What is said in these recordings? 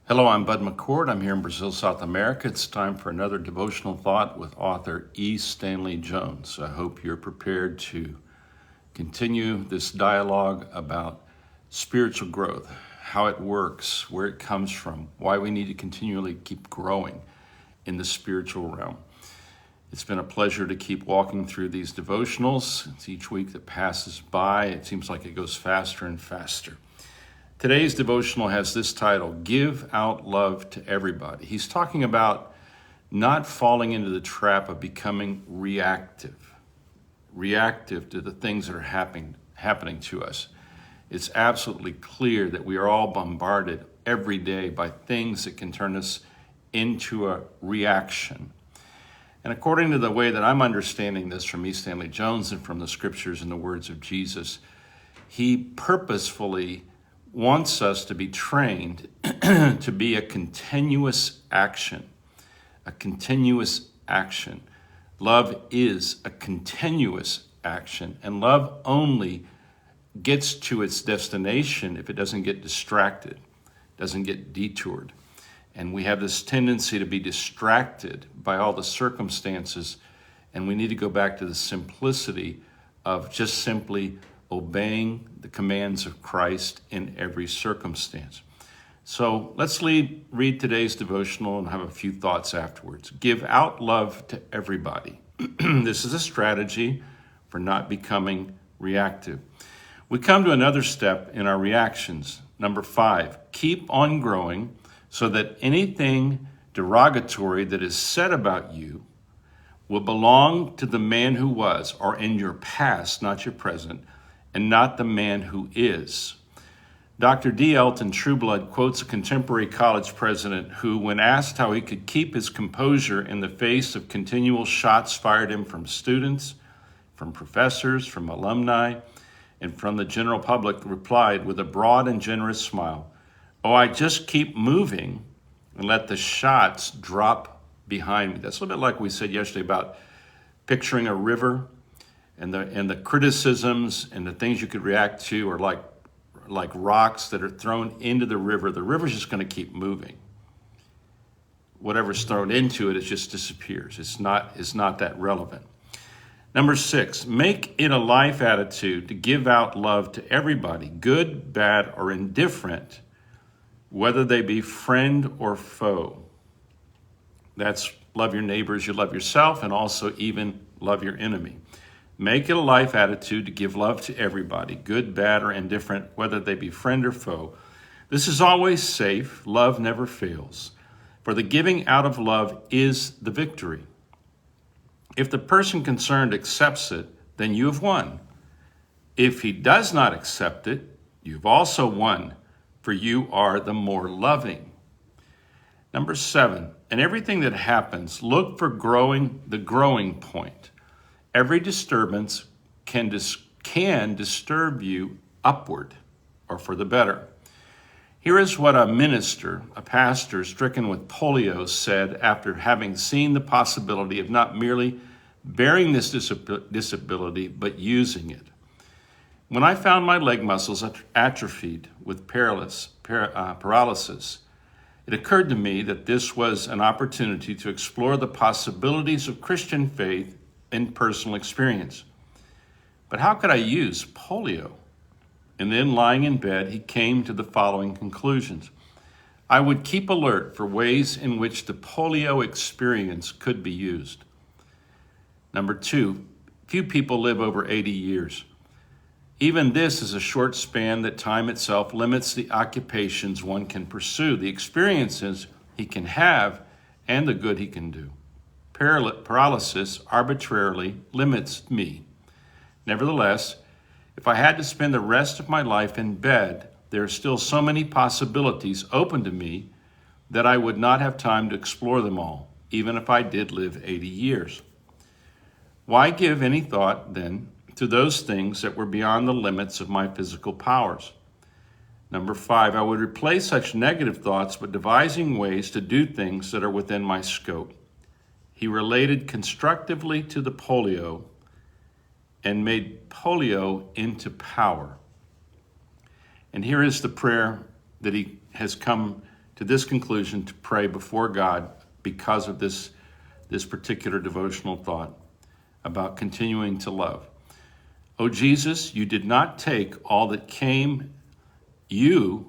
Hello, I'm Bud McCord. I'm here in Brazil, South America. It's time for another devotional thought with author Stanley Jones. I hope you're prepared to continue this dialogue about spiritual growth, how it works, where it comes from, why we need to continually keep growing in the spiritual realm. It's been a pleasure to keep walking through these devotionals. It's each week that passes by, it seems like it goes faster and faster. Today's devotional has this title, Give Out Love to Everybody. He's talking about not falling into the trap of becoming reactive to the things that are happening to us. It's absolutely clear that we are all bombarded every day by things that can turn us into a reaction. And according to the way that I'm understanding this from Stanley Jones and from the scriptures and the words of Jesus, he purposefully wants us to be trained to be a continuous action. A continuous action. Love is a continuous action, and love only gets to its destination if it doesn't get distracted, doesn't get detoured. And we have this tendency to be distracted by all the circumstances, and we need to go back to the simplicity of just simply obeying the commands of Christ in every circumstance. So let's read today's devotional and have a few thoughts afterwards. Give out love to everybody. This is a strategy for not becoming reactive. We come to another step in our reactions. Number 5, keep on growing so that anything derogatory that is said about you will belong to the man who was, or in your past, not your present, and not the man who is. Dr. D. Elton Trueblood quotes a contemporary college president who, when asked how he could keep his composure in the face of continual shots fired at him from students, from professors, from alumni, and from the general public, replied with a broad and generous smile, "Oh, I just keep moving and let the shots drop behind me." That's a little bit like we said yesterday about picturing a river. And the criticisms and the things you could react to are like rocks that are thrown into the river. The river's just going to keep moving. Whatever's thrown into it just disappears. It's not that relevant. Number 6, make it a life attitude to give out love to everybody, good, bad, or indifferent, whether they be friend or foe. That's love your neighbors, you love yourself, and also even love your enemy. Make it a life attitude to give love to everybody, good, bad, or indifferent, whether they be friend or foe. This is always safe. Love never fails. For the giving out of love is the victory. If the person concerned accepts it, then you have won. If he does not accept it, you've also won, for you are the more loving. Number 7, in everything that happens, look for the growing point. Every disturbance can disturb you upward or for the better. Here is what a pastor stricken with polio said after having seen the possibility of not merely bearing this disability, but using it. When I found my leg muscles atrophied with paralysis, it occurred to me that this was an opportunity to explore the possibilities of Christian faith in personal experience. But how could I use polio? And then lying in bed, he came to the following conclusions. I would keep alert for ways in which the polio experience could be used. Number 2, few people live over 80 years. Even this is a short span that time itself limits the occupations one can pursue, the experiences he can have, and the good he can do. Paralysis arbitrarily limits me. Nevertheless, if I had to spend the rest of my life in bed, there are still so many possibilities open to me that I would not have time to explore them all, even if I did live 80 years. Why give any thought, then, to those things that were beyond the limits of my physical powers? Number 5, I would replace such negative thoughts with devising ways to do things that are within my scope. He related constructively to the polio and made polio into power. And here is the prayer that he has come to to this conclusion to pray before God because of this particular devotional thought about continuing to love. Oh Jesus, you did not take all that came. You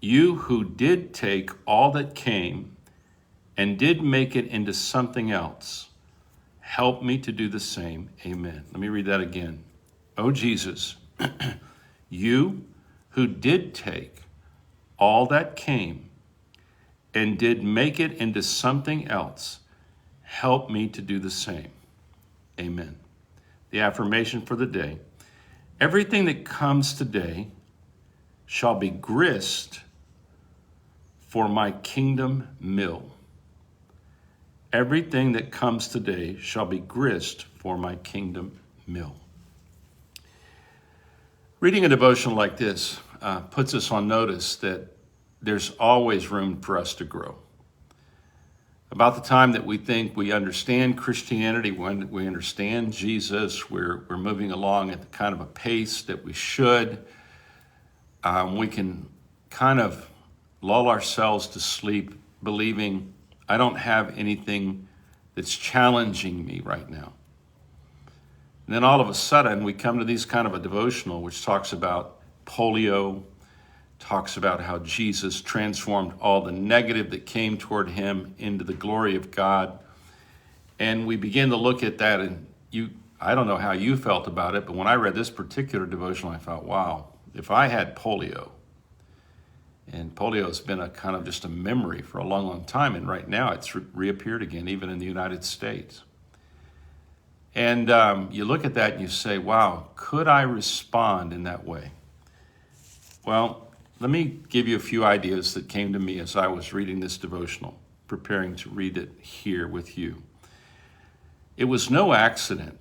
who did take all that came and did make it into something else, help me to do the same. Amen. Let me read that again. Oh Jesus, you who did take all that came and did make it into something else, help me to do the same. Amen. The affirmation for the day: everything that comes today shall be grist for my kingdom mill. Everything that comes today shall be grist for my kingdom mill. Reading a devotional like this puts us on notice that there's always room for us to grow. About the time that we think we understand Christianity, when we understand Jesus, we're moving along at the kind of a pace that we should. We can kind of lull ourselves to sleep believing I don't have anything that's challenging me right now. And then all of a sudden we come to these kind of a devotional which talks about polio, talks about how Jesus transformed all the negative that came toward him into the glory of God. And we begin to look at that, and I don't know how you felt about it, but when I read this particular devotional, I thought, wow, if I had polio, and polio has been a kind of just a memory for a long, long time, and right now it's reappeared again, even in the United States. And you look at that and you say, wow, could I respond in that way? Well, let me give you a few ideas that came to me as I was reading this devotional, preparing to read it here with you. It was no accident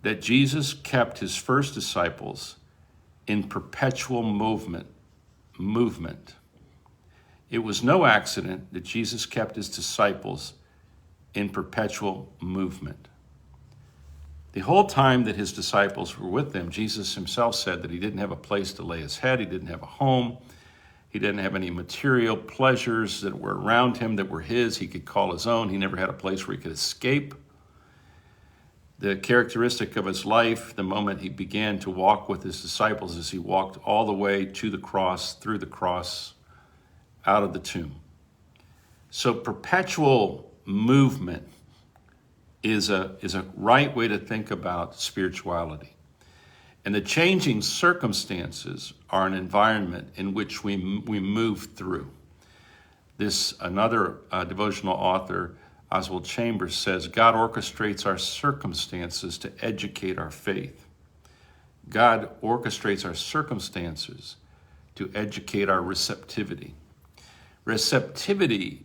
that Jesus kept his first disciples in perpetual movement. It was no accident that Jesus kept his disciples in perpetual movement. The whole time that his disciples were with them, Jesus himself said that he didn't have a place to lay his head. He didn't have a home. He didn't have any material pleasures that were around him that were his. He could call his own. He never had a place where he could escape. The characteristic of his life, the moment he began to walk with his disciples, is he walked all the way to the cross, through the cross, out of the tomb. So perpetual movement is a right way to think about spirituality. And the changing circumstances are an environment in which we move through. Another devotional author, Oswald Chambers, says, God orchestrates our circumstances to educate our faith. God orchestrates our circumstances to educate our receptivity. Receptivity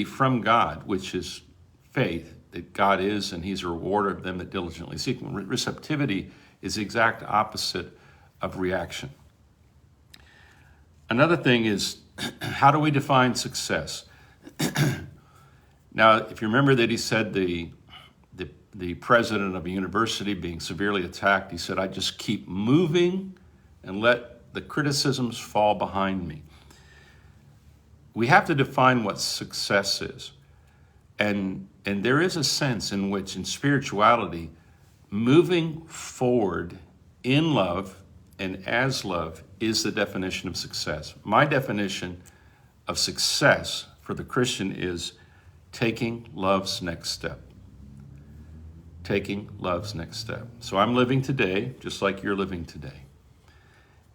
from God, which is faith, that God is and he's a rewarder of them that diligently seek him. Receptivity is the exact opposite of reaction. Another thing is, how do we define success? Now, if you remember that he said the president of a university being severely attacked, he said, I just keep moving and let the criticisms fall behind me. We have to define what success is. And there is a sense in which in spirituality, moving forward in love and as love is the definition of success. My definition of success for the Christian is taking love's next step. Taking love's next step. So I'm living today just like you're living today.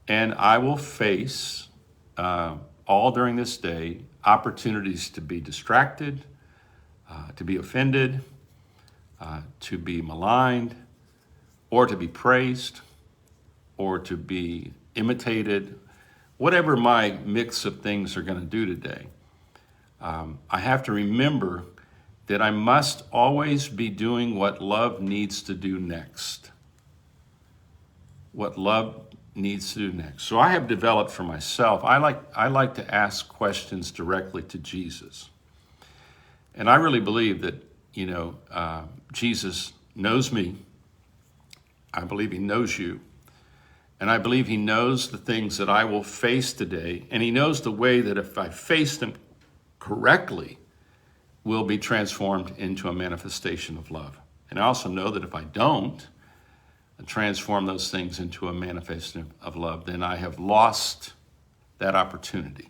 And I will face all during this day opportunities to be distracted, to be offended, to be maligned, or to be praised, or to be imitated, whatever my mix of things are going to do today. I have to remember that I must always be doing what love needs to do next. What love needs to do next. So I have developed for myself, I like to ask questions directly to Jesus. And I really believe that, Jesus knows me. I believe he knows you. And I believe he knows the things that I will face today. And he knows the way that if I face them correctly, will be transformed into a manifestation of love. And I also know that if I don't transform those things into a manifestation of love, then I have lost that opportunity.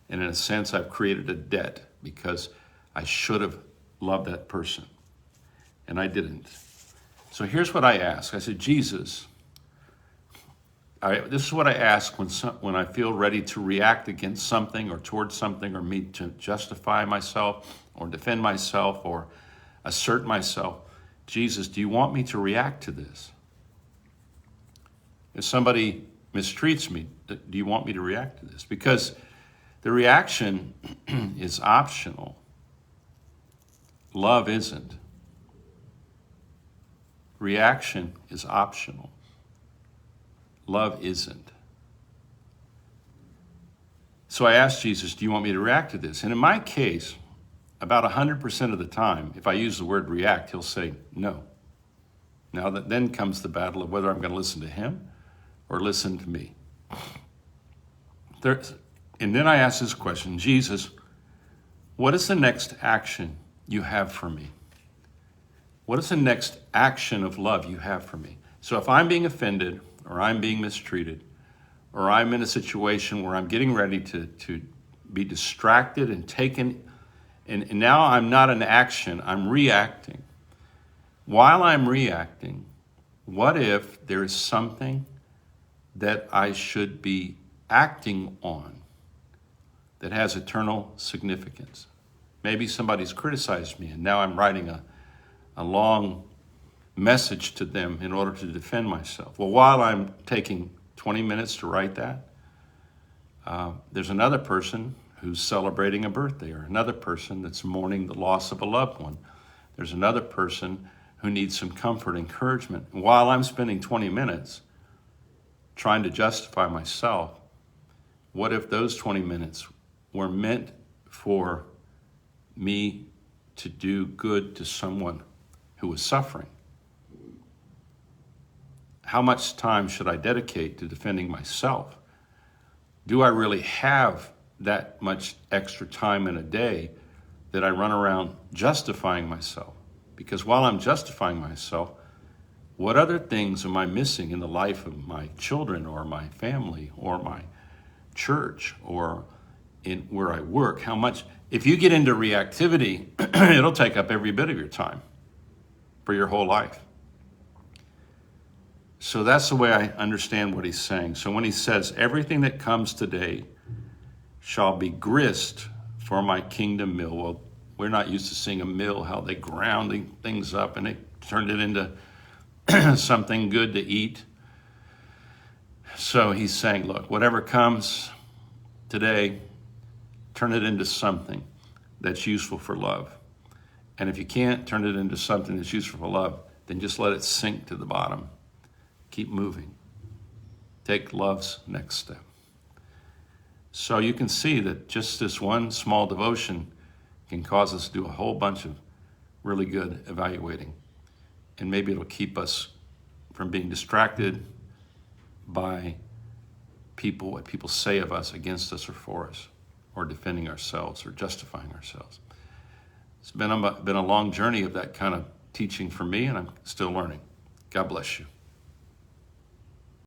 And in a sense, I've created a debt because I should have loved that person. And I didn't. So here's what I ask. I said, Jesus, this is what I ask when I feel ready to react against something or towards something, or me to justify myself or defend myself or assert myself. Jesus, do you want me to react to this? If somebody mistreats me, do you want me to react to this? Because the reaction is optional. Love isn't. Reaction is optional. Love isn't. So I asked Jesus, do you want me to react to this? And in my case, about 100% of the time, if I use the word react, he'll say no. Now then comes the battle of whether I'm going to listen to him or listen to me. And then I ask this question, Jesus, what is the next action you have for me? What is the next action of love you have for me? So if I'm being offended, or I'm being mistreated, or I'm in a situation where I'm getting ready to be distracted and taken, and now I'm not in action, I'm reacting. While I'm reacting, what if there is something that I should be acting on that has eternal significance? Maybe somebody's criticized me, and now I'm writing a long message to them in order to defend myself. Well, while I'm taking 20 minutes to write that, there's another person who's celebrating a birthday, or another person that's mourning the loss of a loved one. There's another person who needs some comfort, encouragement. And while I'm spending 20 minutes trying to justify myself, what if those 20 minutes were meant for me to do good to someone who was suffering? How much time should I dedicate to defending myself? Do I really have that much extra time in a day that I run around justifying myself? Because while I'm justifying myself, what other things am I missing in the life of my children or my family or my church or in where I work? How much? If you get into reactivity, it'll take up every bit of your time for your whole life. So that's the way I understand what he's saying. So when he says, everything that comes today shall be grist for my kingdom mill. Well, we're not used to seeing a mill, how they ground things up and they turned it into something good to eat. So he's saying, look, whatever comes today, turn it into something that's useful for love. And if you can't turn it into something that's useful for love, then just let it sink to the bottom. Keep moving. Take love's next step. So you can see that just this one small devotion can cause us to do a whole bunch of really good evaluating. And maybe it'll keep us from being distracted by people, what people say of us, against us or for us, or defending ourselves or justifying ourselves. It's been a long journey of that kind of teaching for me, and I'm still learning. God bless you.